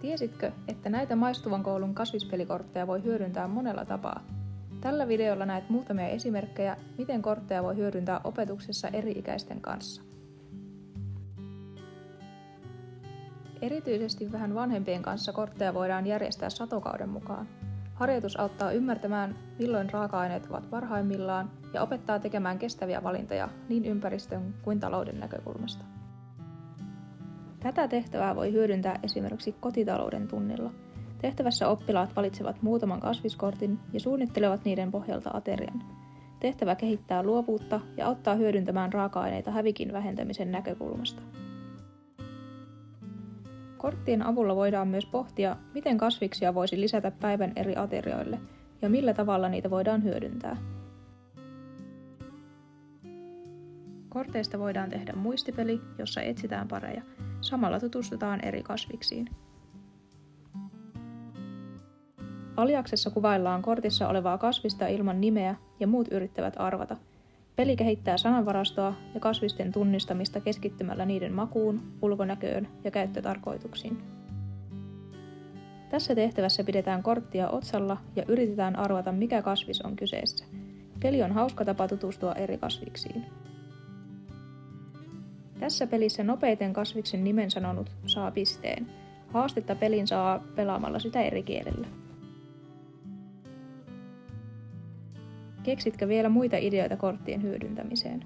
Tiesitkö, että näitä Maistuvan koulun kasvispelikortteja voi hyödyntää monella tapaa? Tällä videolla näet muutamia esimerkkejä, miten kortteja voi hyödyntää opetuksessa eri-ikäisten kanssa. Erityisesti vähän vanhempien kanssa kortteja voidaan järjestää satokauden mukaan. Harjoitus auttaa ymmärtämään, milloin raaka-aineet ovat parhaimmillaan ja opettaa tekemään kestäviä valintoja niin ympäristön kuin talouden näkökulmasta. Tätä tehtävää voi hyödyntää esimerkiksi kotitalouden tunnilla. Tehtävässä oppilaat valitsevat muutaman kasviskortin ja suunnittelevat niiden pohjalta aterian. Tehtävä kehittää luovuutta ja auttaa hyödyntämään raaka-aineita hävikin vähentämisen näkökulmasta. Korttien avulla voidaan myös pohtia, miten kasviksia voisi lisätä päivän eri aterioille ja millä tavalla niitä voidaan hyödyntää. Korteista voidaan tehdä muistipeli, jossa etsitään pareja. Samalla tutustutaan eri kasviksiin. Aliaksessa kuvaillaan kortissa olevaa kasvista ilman nimeä ja muut yrittävät arvata. Peli kehittää sananvarastoa ja kasvisten tunnistamista keskittymällä niiden makuun, ulkonäköön ja käyttötarkoituksiin. Tässä tehtävässä pidetään korttia otsalla ja yritetään arvata, mikä kasvis on kyseessä. Peli on hauska tapa tutustua eri kasviksiin. Tässä pelissä nopeiten kasviksen nimen sanonut saa pisteen. Haastetta pelin saa pelaamalla sitä eri kielellä. Keksitkö vielä muita ideoita korttien hyödyntämiseen?